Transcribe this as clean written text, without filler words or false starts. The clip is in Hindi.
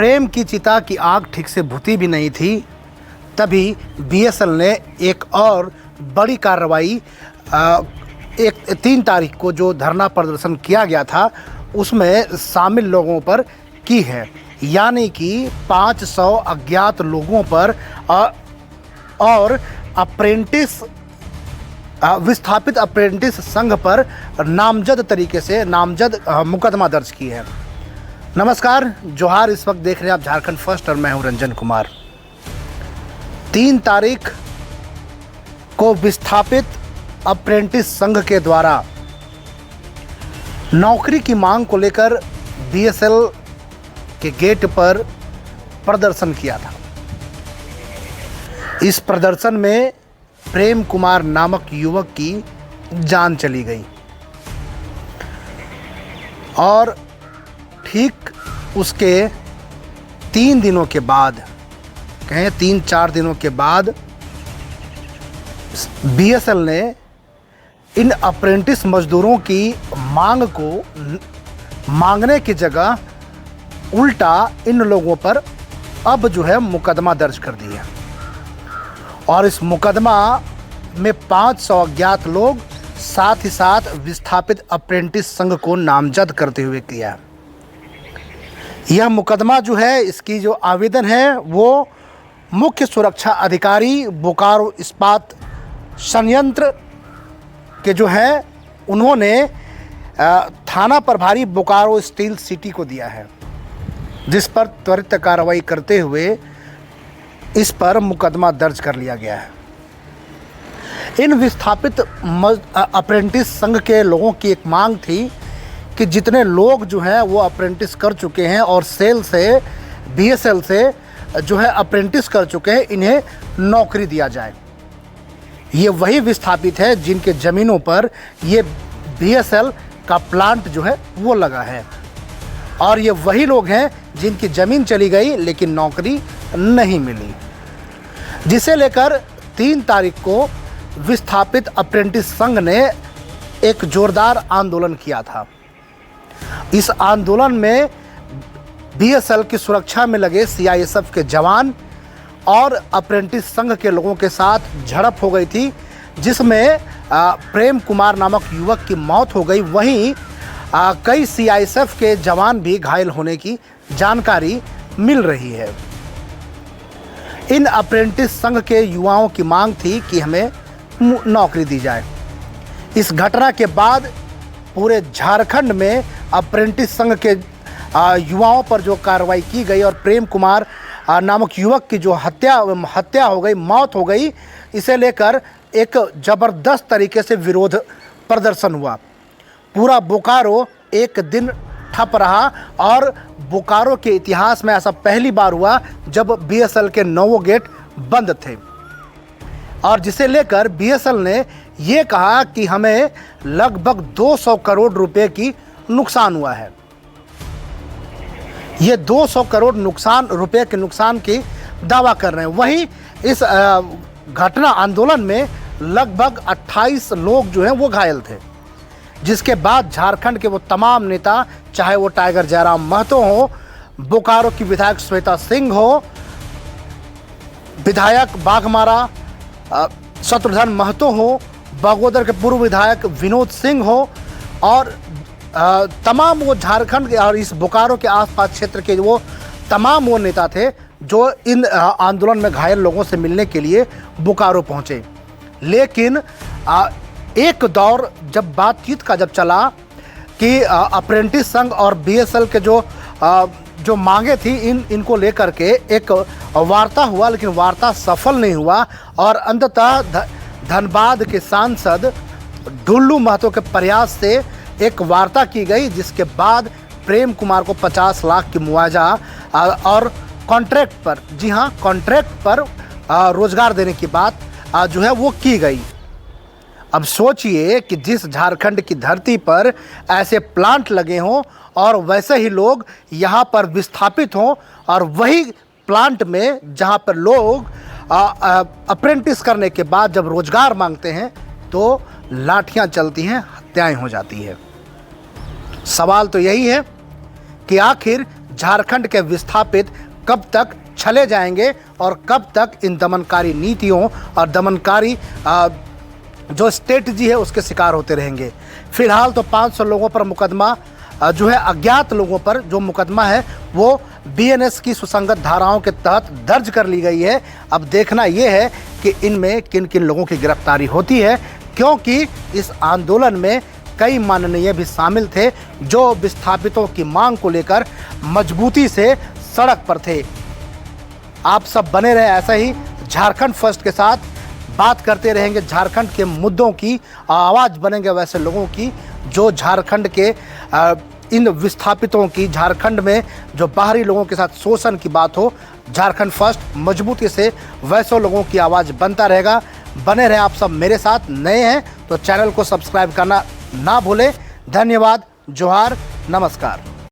प्रेम की चिता की आग ठीक से बुझी भी नहीं थी, तभी बीएसएल ने एक और बड़ी कार्रवाई 3 तारीख को जो धरना प्रदर्शन किया गया था उसमें शामिल लोगों पर की है। यानी कि 500 अज्ञात लोगों पर और अप्रेंटिस विस्थापित अप्रेंटिस संघ पर नामजद तरीके से मुकदमा दर्ज की है। नमस्कार, जोहार। इस वक्त देख रहे हैं आप झारखंड फर्स्ट और मैं हूं रंजन कुमार। 3 तारीख को विस्थापित अप्रेंटिस संघ के द्वारा नौकरी की मांग को लेकर बीएसएल के गेट पर प्रदर्शन किया था। इस प्रदर्शन में प्रेम कुमार नामक युवक की जान चली गई और ठीक उसके 3 दिनों के बाद, कहें 3-4 दिनों के बाद, बीएसएल ने इन अप्रेंटिस मजदूरों की मांग को मांगने की जगह उल्टा इन लोगों पर अब जो है मुकदमा दर्ज कर दिया और इस मुकदमा में 500 अज्ञात लोग, साथ ही साथ विस्थापित अप्रेंटिस संघ को नामजद करते हुए किया। यह मुकदमा जो है, इसकी जो आवेदन है वो मुख्य सुरक्षा अधिकारी बोकारो इस्पात संयंत्र के जो है उन्होंने थाना प्रभारी बोकारो स्टील सिटी को दिया है, जिस पर त्वरित कार्रवाई करते हुए इस पर मुकदमा दर्ज कर लिया गया है। इन विस्थापित अप्रेंटिस संघ के लोगों की एक मांग थी कि जितने लोग जो हैं वो अप्रेंटिस कर चुके हैं और सेल से बीएसएल से जो है अप्रेंटिस कर चुके हैं, इन्हें नौकरी दिया जाए। ये वही विस्थापित है जिनके ज़मीनों पर ये बीएसएल का प्लांट जो है वो लगा है और ये वही लोग हैं जिनकी ज़मीन चली गई लेकिन नौकरी नहीं मिली, जिसे लेकर 3 तारीख को विस्थापित अप्रेंटिस संघ ने एक जोरदार आंदोलन किया था। इस आंदोलन में बीएसएल की सुरक्षा में लगे सीआईएसएफ के जवान और अप्रेंटिस संघ के लोगों के साथ झड़प हो गई थी, जिसमें प्रेम कुमार नामक युवक की मौत हो गई। वहीं कई सीआईएसएफ के जवान भी घायल होने की जानकारी मिल रही है। इन अप्रेंटिस संघ के युवाओं की मांग थी कि हमें नौकरी दी जाए। इस घटना के बाद पूरे झारखंड में अप्रेंटिस संघ के युवाओं पर जो कार्रवाई की गई और प्रेम कुमार नामक युवक की जो हत्या हो गई, मौत हो गई, इसे लेकर एक ज़बरदस्त तरीके से विरोध प्रदर्शन हुआ। पूरा बोकारो एक दिन ठप रहा और बोकारो के इतिहास में ऐसा पहली बार हुआ जब बीएसएल के 9 गेट बंद थे और जिसे लेकर बीएसएल ने ये कहा कि हमें लगभग 200 करोड़ रुपए की नुकसान हुआ है। ये 200 करोड़ रुपए के नुकसान की दावा कर रहे हैं। वहीं इस घटना आंदोलन में लगभग 28 लोग जो हैं वो घायल थे, जिसके बाद झारखंड के वो तमाम नेता, चाहे वो टाइगर जयराम महतो हो, बोकारो की विधायक श्वेता सिंह हो, विधायक बाघमारा शत्रुघ्न महतो हो, बागोदर के पूर्व विधायक विनोद सिंह हो और तमाम वो झारखंड के और इस बोकारो के आसपास क्षेत्र के वो तमाम वो नेता थे जो इन आंदोलन में घायल लोगों से मिलने के लिए बोकारो पहुंचे। लेकिन एक दौर जब बातचीत का जब चला कि अप्रेंटिस संघ और बीएसएल के जो मांगे थी इनको लेकर के एक वार्ता हुआ, लेकिन वार्ता सफल नहीं हुआ और अंततः धनबाद के सांसद ढुल्लू महतो के प्रयास से एक वार्ता की गई, जिसके बाद प्रेम कुमार को 50 लाख की मुआवजा और कॉन्ट्रैक्ट पर, जी हाँ, कॉन्ट्रैक्ट पर रोजगार देने की बात जो है वो की गई। अब सोचिए कि जिस झारखंड की धरती पर ऐसे प्लांट लगे हों और वैसे ही लोग यहाँ पर विस्थापित हों और वही प्लांट में जहाँ पर लोग अप्रेंटिस करने के बाद जब रोजगार मांगते हैं तो लाठियाँ चलती हैं, हत्याएं हो जाती है। सवाल तो यही है कि आखिर झारखंड के विस्थापित कब तक चले जाएंगे और कब तक इन दमनकारी नीतियों और दमनकारी जो स्ट्रेटजी है उसके शिकार होते रहेंगे। फिलहाल तो 500 लोगों पर मुकदमा जो है, अज्ञात लोगों पर जो मुकदमा है वो बीएनएस की सुसंगत धाराओं के तहत दर्ज कर ली गई है। अब देखना यह है कि इनमें किन किन लोगों की गिरफ्तारी होती है, क्योंकि इस आंदोलन में कई माननीय भी शामिल थे जो विस्थापितों की मांग को लेकर मजबूती से सड़क पर थे। आप सब बने रहे ऐसा ही झारखंड फर्स्ट के साथ, बात करते रहेंगे झारखंड के मुद्दों की, आवाज़ बनेंगे वैसे लोगों की जो झारखंड के इन विस्थापितों की, झारखंड में जो बाहरी लोगों के साथ शोषण की बात हो, झारखंड फर्स्ट मजबूती से वैसे लोगों की आवाज़ बनता रहेगा। बने रहे आप सब मेरे साथ। नए हैं तो चैनल को सब्सक्राइब करना ना भूलें। धन्यवाद, जोहार, नमस्कार।